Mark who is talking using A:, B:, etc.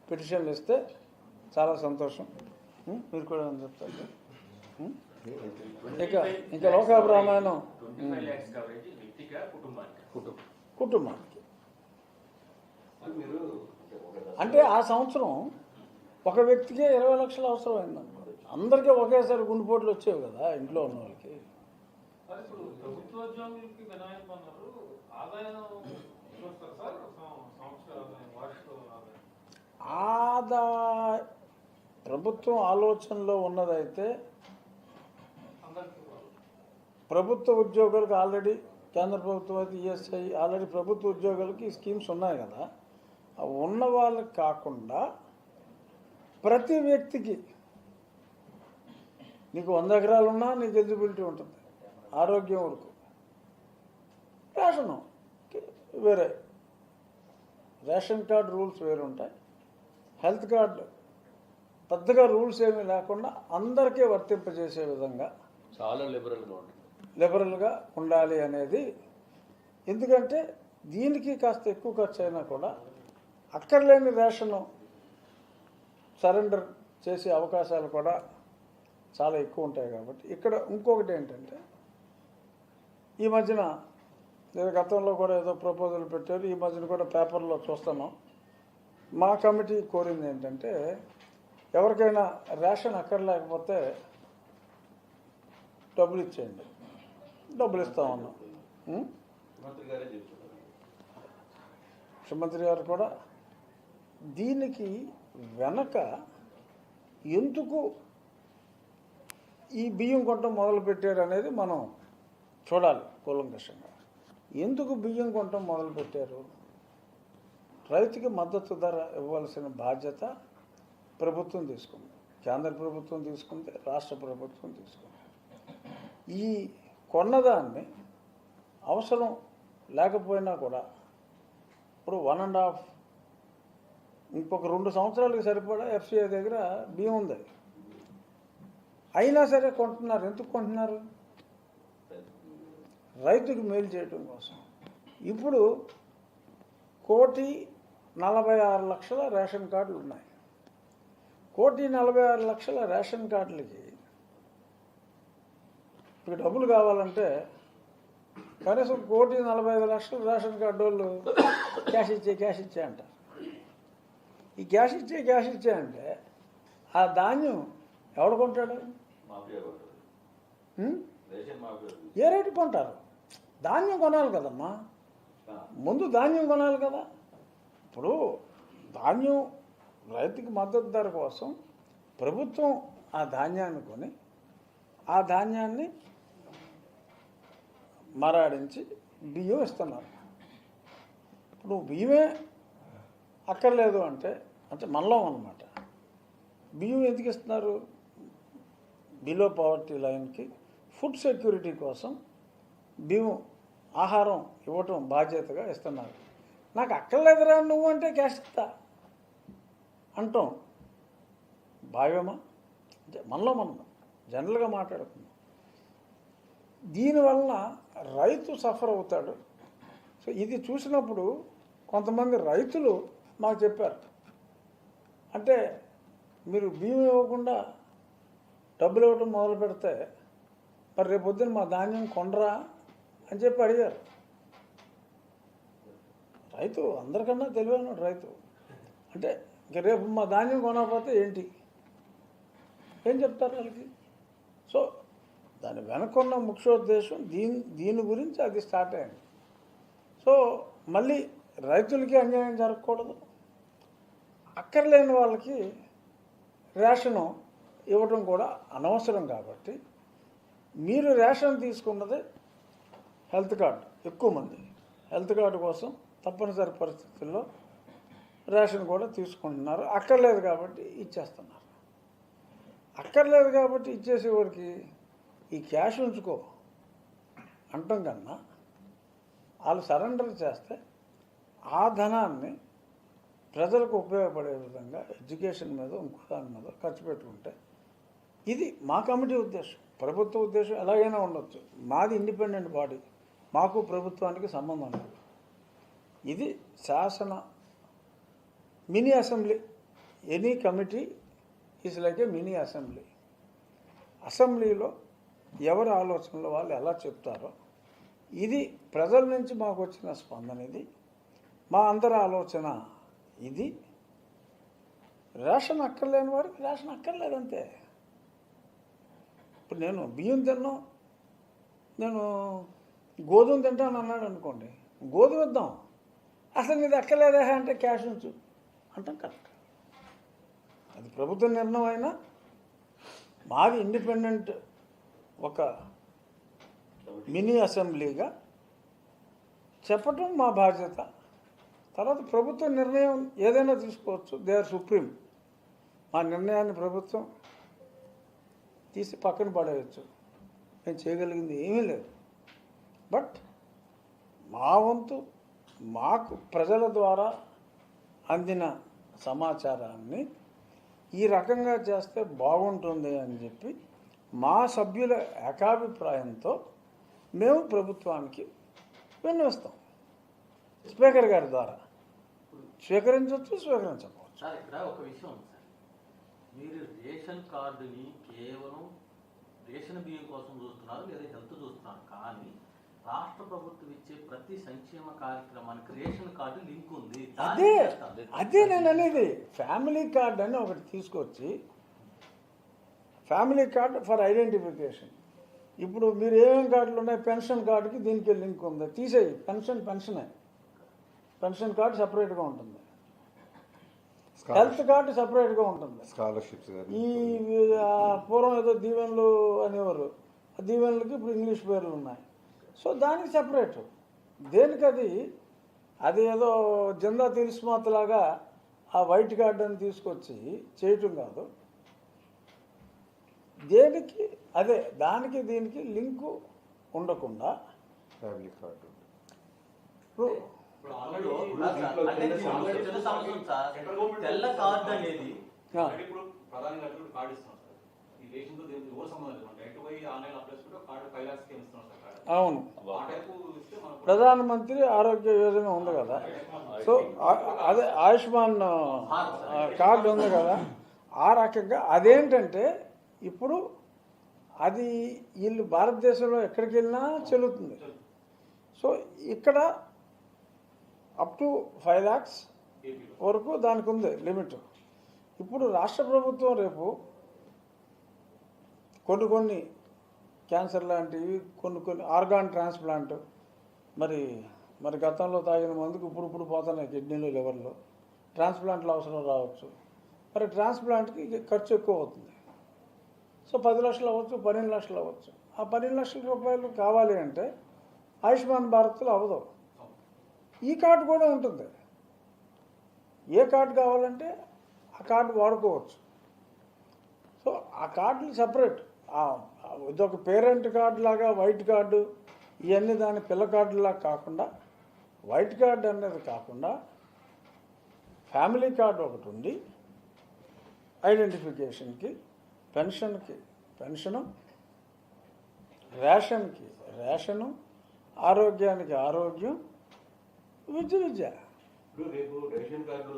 A: పిటిషన్లు ఇస్తే చాలా సంతోషం. మీరు కూడా చెప్తారు. ఇంకా లోకాభిరామాయణం కుటుంబానికి అంటే ఆ సంవత్సరం ఒక వ్యక్తికే 20 లక్షలు అవసరం అయిందనుకో, అందరికీ ఒకేసారి గుండెపోట్లు వచ్చేవి కదా ఇంట్లో ఉన్న వాళ్ళకి. ప్రభుత్వం ఆలోచనలో ఉన్నదైతే ప్రభుత్వ ఉద్యోగులకు ఆల్రెడీ కేంద్ర ప్రభుత్వం అయితే ఈఎస్ఐ ఆల్రెడీ ప్రభుత్వ ఉద్యోగులకి ఈ స్కీమ్స్ ఉన్నాయి కదా, ఉన్న వాళ్ళకి కాకుండా ప్రతి వ్యక్తికి నీకు 100 ఎకరాలు ఉన్నా నీకు ఎలిజిబిలిటీ ఉంటుంది. ఆరోగ్యం వరకు రేషను వేరే, రేషన్ కార్డు రూల్స్ వేరు ఉంటాయి. హెల్త్ కార్డు పెద్దగా రూల్స్ ఏమీ లేకుండా అందరికీ వర్తింపజేసే విధంగా
B: చాలా
A: లిబరల్గా ఉండాలి అనేది. ఎందుకంటే దీనికి కాస్త ఎక్కువ ఖర్చు అయినా కూడా అక్కర్లేని రేషను సరెండర్ చేసే అవకాశాలు కూడా చాలా ఎక్కువ ఉంటాయి. కాబట్టి ఇక్కడ ఇంకొకటి ఏంటంటే, ఈ మధ్యన గతంలో కూడా ఏదో ప్రపోజల్ పెట్టారు, ఈ మధ్యన కూడా పేపర్లో చూస్తున్నాం. మా కమిటీ కోరింది ఏంటంటే, ఎవరికైనా రేషన్ అక్కర్లేకపోతే డబ్బులు ఇచ్చేయండి, డబ్బులు ఇస్తామన్నాం. ముఖ్యమంత్రి గారు కూడా దీనికి వెనక ఎందుకు ఈ బియ్యం కొనడం మొదలుపెట్టారు అనేది మనం చూడాలి కూలంకషంగా. ఎందుకు బియ్యం కొనడం మొదలుపెట్టారు? రైతుకి మద్దతు ధర ఇవ్వాల్సిన బాధ్యత ప్రభుత్వం తీసుకుంది, కేంద్ర ప్రభుత్వం తీసుకుంది, రాష్ట్ర ప్రభుత్వం తీసుకుంది. ఈ కొన్నదాన్ని అవసరం లేకపోయినా కూడా ఇప్పుడు 1.5 ఇంకొక 2 సంవత్సరాలకు సరిపడా ఎఫ్సిఐ దగ్గర బియ్యం ఉంది. అయినా సరే కొంటున్నారు. ఎందుకు కొంటున్నారు? రైతుకి మేలు చేయడం కోసం. ఇప్పుడు 1,46,00,000 రేషన్ కార్డులు ఉన్నాయి. 1,46,00,000 రేషన్ కార్డులకి ఇప్పుడు డబ్బులు కావాలంటే కనీసం 1,45,00,000 రేషన్ కార్డు వాళ్ళు క్యాష్ ఇచ్చే అంటారు. ఈ క్యాష్ ఇచ్చే అంటే ఆ ధాన్యం ఎవడు కొంటాడు? ఏ రేటు కొంటారు? ధాన్యం కొనాలి కదమ్మా, ముందు ధాన్యం కొనాలి కదా. ఇప్పుడు ధాన్యం రైతుకి మద్దతు ధర కోసం ప్రభుత్వం ఆ ధాన్యాన్ని కొని ఆ ధాన్యాన్ని మరాడించి బియ్యం ఇస్తున్నారు. ఇప్పుడు బియ్యమే అక్కర్లేదు అంటే మనలో అన్నమాట. బియ్యం ఎందుకు ఇస్తున్నారు? బిలో పవర్టీ లైన్కి ఫుడ్ సెక్యూరిటీ కోసం బియ్యం ఆహారం ఇవ్వటం బాధ్యతగా ఇస్తున్నారు. నాకు అక్కర్లేదురా నువ్వు అంటే క్యాష్ ఇస్తా అంటాం. భావ్యమా? అంటే మనలో మనం జనరల్గా మాట్లాడుకుందాం. దీనివలన రైతు సఫర్ అవుతాడు. సో ఇది చూసినప్పుడు కొంతమంది రైతులు మాకు చెప్పారు, అంటే మీరు బియ్యం ఇవ్వకుండా డబ్బులు ఇవ్వడం మొదలు పెడితే మరి రేపొద్దున మా ధాన్యం కొనరా అని చెప్పి అడిగారు. రైతు అందరికన్నా తెలివైన రైతు. అంటే ఇంక రేపు మా ధాన్యం కొనకపోతే ఏంటి, ఏం చెప్తారు వాళ్ళకి? సో దాని వెనకున్న ముఖ్యోద్దేశం దీని గురించి అది స్టార్ట్ అయింది. సో మళ్ళీ రైతులకి అన్యాయం జరగకూడదు, అక్కర్లేని వాళ్ళకి రేషను ఇవ్వడం కూడా అనవసరం. కాబట్టి మీరు రేషన్ తీసుకున్నది హెల్త్ కార్డు, ఎక్కువ మంది హెల్త్ కార్డు కోసం తప్పనిసరి పరిస్థితుల్లో రేషన్ కూడా తీసుకుంటున్నారు. అక్కర్లేదు కాబట్టి ఇచ్చేస్తున్నారు. అక్కర్లేదు కాబట్టి ఇచ్చేసేవాడికి ఈ క్యాష్ ఉంచుకో అంటాం కన్నా వాళ్ళు సరెండర్ చేస్తే ఆ ధనాన్ని ప్రజలకు ఉపయోగపడే విధంగా ఎడ్యుకేషన్ మీద ఇంకో దాని మీద ఖర్చు పెట్టుకుంటే, ఇది మా కమిటీ ఉద్దేశం. ప్రభుత్వ ఉద్దేశం ఎలాగైనా ఉండొచ్చు, మాది ఇండిపెండెంట్ బాడీ, మాకు ప్రభుత్వానికి సంబంధం లేదు. ఇది శాసన mini assembly, any committee is like A mini assembly. అసెంబ్లీలో ఎవరి ఆలోచనలు వాళ్ళు ఎలా చెప్తారో, ఇది ప్రజల నుంచి మాకు వచ్చిన స్పందన, ఇది మా అందరి ఆలోచన, ఇది రేషన్ అక్కర్లేని వారికి రేషన్ అక్కర్లేదంతే. ఇప్పుడు నేను బియ్యం తిన్నాం, నేను గోధుమ తింటాను అన్నాడు అనుకోండి, గోధుమ ఇద్దాం, అసలు నీది అక్కర్లేదా అంటే క్యాష్ ఉంచు అంటాం. కరెక్ట్, అది ప్రభుత్వ నిర్ణయం అయినా మాది ఇండిపెండెంట్ ఒక మినీ అసెంబ్లీగా చెప్పటం మా బాధ్యత. తర్వాత ప్రభుత్వ నిర్ణయం ఏదైనా తీసుకోవచ్చు, దే ఆర్ సుప్రీం. మా నిర్ణయాన్ని ప్రభుత్వం తీసి పక్కన పడేయచ్చు, నేను చేయగలిగింది ఏమీ లేదు. బట్ మా వంతు మాకు ప్రజల ద్వారా అందిన సమాచారాన్ని ఈ రకంగా చేస్తే బాగుంటుంది అని చెప్పి మా సభ్యుల ఏకాభిప్రాయంతో మేము ప్రభుత్వానికి విన్నవిస్తాం. స్పీకర్ గారి ద్వారా స్వీకరించవచ్చు, స్వీకరించకపోవచ్చు.
B: సార్, ఇక్కడ ఒక విషయం ఉంది సార్. మీరు రేషన్ కార్డుని కేవలం రేషన్ బియ్యం కోసం చూస్తున్నారు, లేదా హెల్త్ చూస్తున్నారు. కానీ రాష్ట్ర ప్రభుత్వం ఇచ్చే ప్రతి సంక్షేమ కార్యక్రమానికి రేషన్ కార్డు లింక్ ఉంది.
A: అదే నేను అనేది. ఫ్యామిలీ కార్డు అని ఒకటి తీసుకొచ్చి, ఫ్యామిలీ కార్డు ఫర్ ఐడెంటిఫికేషన్. ఇప్పుడు మీరు ఏమేమి కార్డులు ఉన్నాయి, పెన్షన్ కార్డుకి దీనికి లింక్ ఉంది, తీసేయి. పెన్షనే, పెన్షన్ కార్డు సపరేట్గా ఉంటుంది, హెల్త్ కార్డు సపరేట్గా ఉంటుంది.
C: స్కాలర్షిప్స్
A: ఈ పూర్వం ఏదో దీవెనలు అనేవారు, ఆ దీవెనలకి ఇప్పుడు ఇంగ్లీష్ పేర్లు ఉన్నాయి. సో దానికి సపరేట్. దేనికి అది ఏదో జెండా తెలిసిమాతలాగా ఆ వైట్ కార్డు అని తీసుకొచ్చి చేయటం కాదు. దేనికి అదే, దానికి దీనికి లింకు ఉండకుండా
C: ఫ్యామిలీ కార్డు.
B: తెల్ల కార్డు అనేది
D: ఇప్పుడు ప్రధాని గారు కార్డు ఇస్తున్నాం సార్. ఈ రేషన్తో ఎవరు సంబంధం లేదు. డైరెక్ట్ పోయి ఆన్లైన్ అప్లై చేసుకుంటే కార్డు 5 lakhs ఇస్తున్నాం సార్.
A: అవును,
D: ఆ టైపు ఇస్తే మనం
A: ప్రధానమంత్రి ఆరోగ్య యోజన ఉంది కదా, సో అదే ఆయుష్మాన్ కార్డు ఉంది కదా, ఆ రకంగా అదేంటంటే ఇప్పుడు అది వీళ్ళు భారతదేశంలో ఎక్కడికి వెళ్ళినా చెల్లుతుంది. సో ఇక్కడ అప్ టు 5 lakhs వరకు దానికి ఉంది లిమిట్. ఇప్పుడు రాష్ట్ర ప్రభుత్వం రేపు కొన్ని క్యాన్సర్ లాంటివి, కొన్ని ఆర్గాన్ ట్రాన్స్ప్లాంట్, మరి గతంలో తాగిన మందుకు ఇప్పుడు పోతున్నాయి కిడ్నీలు, లివర్లు. ట్రాన్స్ప్లాంట్లు అవసరం రావచ్చు. మరి ట్రాన్స్ప్లాంట్కి ఖర్చు ఎక్కువ అవుతుంది. సో 10 లక్షలు అవ్వచ్చు, 12 లక్షలు అవ్వచ్చు. ఆ 12 లక్షల రూపాయలు కావాలి అంటే ఆయుష్మాన్ భారత్లో అవ్వదు. ఈ కార్డు కూడా ఉంటుంది. ఏ కార్డు కావాలంటే ఆ కార్డు వాడుకోవచ్చు. సో ఆ కార్డులు సపరేట్. ఇదొక పేరెంట్ కార్డు లాగా వైట్ కార్డు, ఇవన్నీ దాని పిల్ల కార్డులాగా కాకుండా, వైట్ కార్డు అనేది కాకుండా ఫ్యామిలీ కార్డు ఒకటి ఉండి, ఐడెంటిఫికేషన్కి, పెన్షన్కి పెన్షను, రేషన్కి రేషను, ఆరోగ్యానికి ఆరోగ్యం, విద్య.
D: రేపు రేషన్ కార్డు